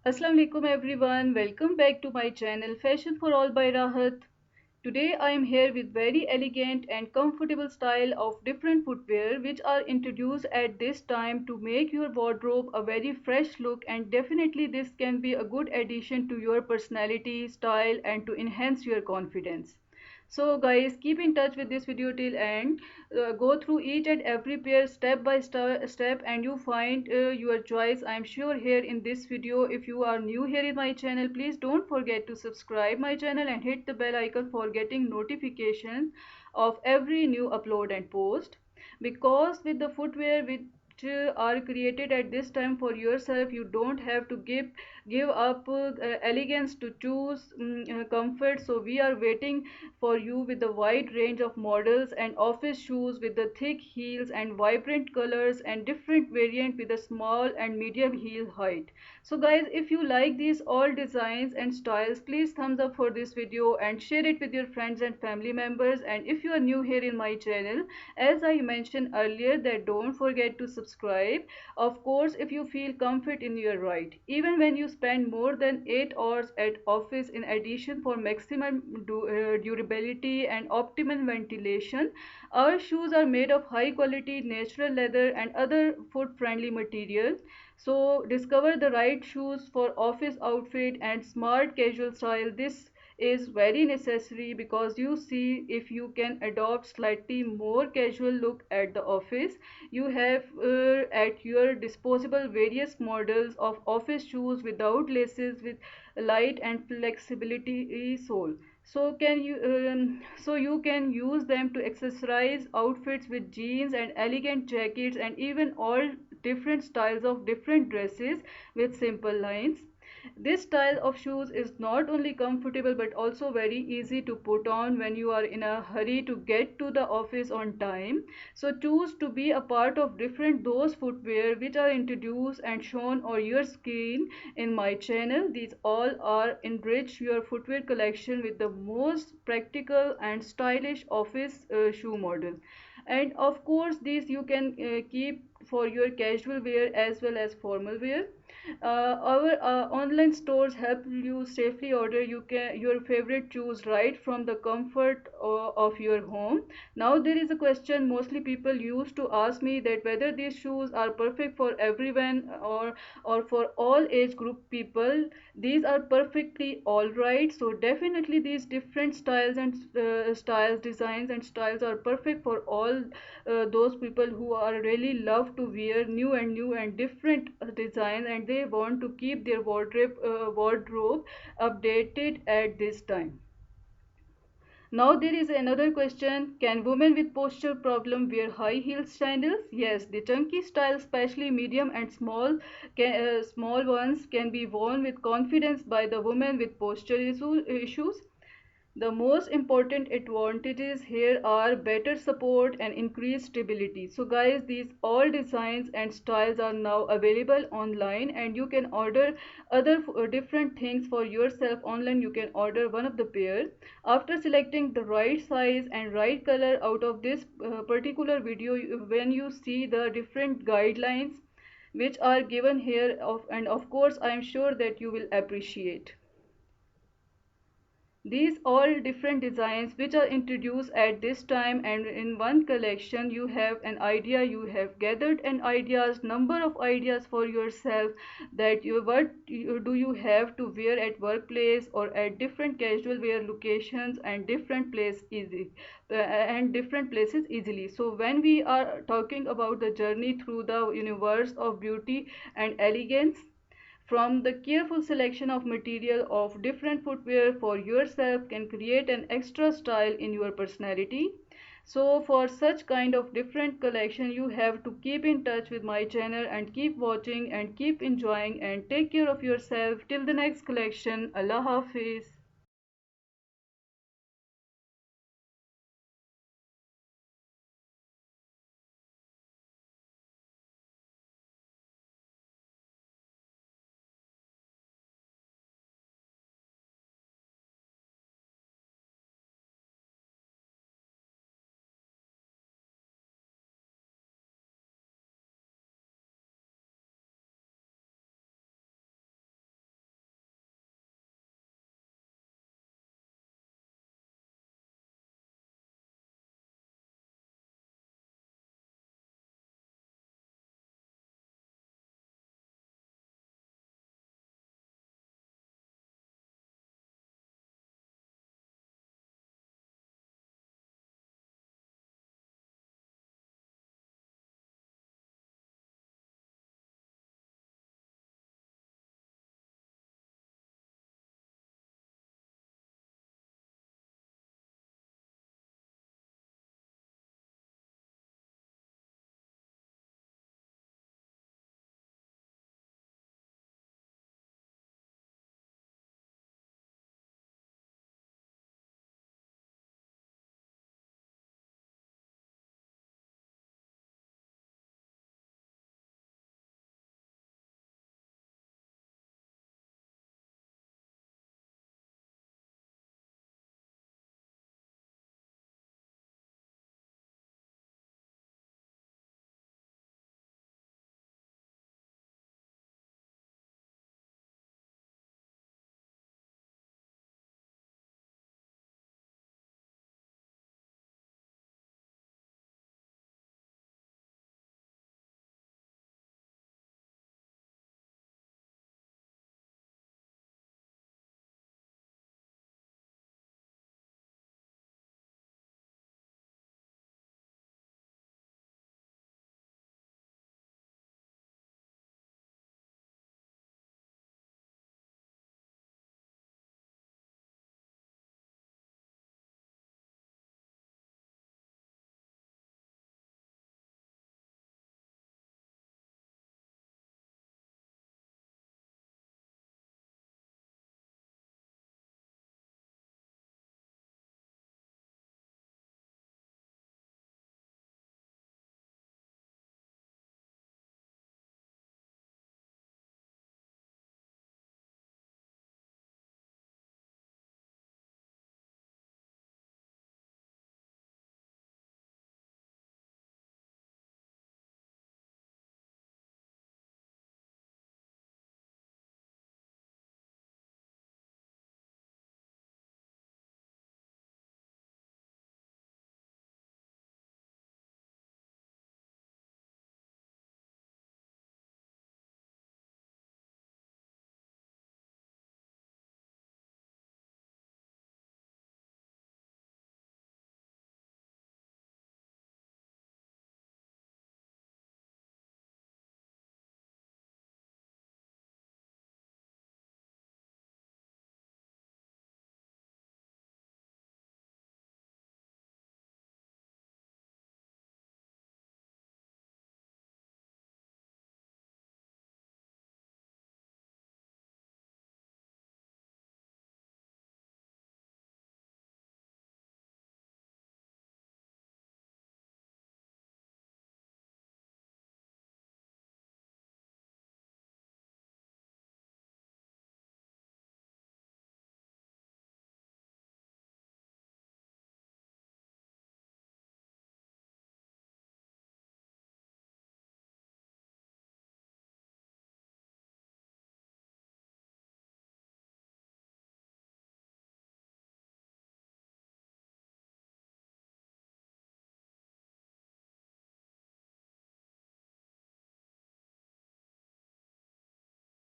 Assalamu alaikum everyone. Welcome back to my channel Fashion for All by Rahat. Today I am here with very elegant and comfortable style of different footwear which are introduced at this time to make your wardrobe a very fresh look, and definitely this can be a good addition to your personality, style and to enhance your confidence. So guys, keep in touch with this video till end. Go through each and every pair step by step and you find your choice. I am sure here in this video. If you are new here in my channel, please don't forget to subscribe my channel and hit the bell icon for getting notifications of every new upload and post. Because with the footwear which are created at this time for yourself, you don't have to give up elegance to choose comfort. So we are waiting for you with a wide range of models and office shoes with the thick heels and vibrant colors and different variant with a small and medium heel height. So guys, if you like these all designs and styles, please thumbs up for this video and share it with your friends and family members. And if you are new here in my channel, as I mentioned earlier, that don't forget to subscribe. Of course, if you feel comfort in your ride, even when you spend more than 8 hours at office, in addition for maximum durability and optimum ventilation, our shoes are made of high quality natural leather and other foot friendly materials. So discover the right shoes for office outfit and smart casual style. This is very necessary because you see, if you can adopt slightly more casual look at the office, you have at your disposable various models of office shoes without laces, with light and flexibility sole. So you can use them to accessorize outfits with jeans and elegant jackets and even all different styles of different dresses with simple lines. This style of shoes is not only comfortable but also very easy to put on when you are in a hurry to get to the office on time. So choose to be a part of different those footwear which are introduced and shown on your screen in my channel. These all are enrich your footwear collection with the most practical and stylish office shoe model. And of course these you can keep for your casual wear as well as formal wear. Our online stores help you safely order your favorite shoes right from the comfort of your home. Now there is a question mostly people used to ask me, that whether these shoes are perfect for everyone or for all age group people. These are perfectly all right. So definitely these different styles and styles, designs and styles are perfect for all those people who are really love to wear new and different designs, and they want to keep their wardrobe updated at this time. Now there is another question: can women with posture problem wear high heel sandals? Yes, the chunky style, especially medium and small ones, can be worn with confidence by the women with issues. The most important advantages here are better support and increased stability. So guys, these all designs and styles are now available online, and you can order other different things for yourself online. You can order one of the pair. After selecting the right size and right color out of this particular video, when you see the different guidelines which are given here and of course I am sure that you will appreciate. These all different designs which are introduced at this time, and in one collection you have an idea, you have gathered an ideas, number of ideas for yourself, that do you have to wear at workplace or at different casual wear locations and different places easily. So when we are talking about the journey through the universe of beauty and elegance, from the careful selection of material of different footwear for yourself can create an extra style in your personality. So for such kind of different collection, you have to keep in touch with my channel and keep watching and keep enjoying and take care of yourself till the next collection. Allah Hafiz.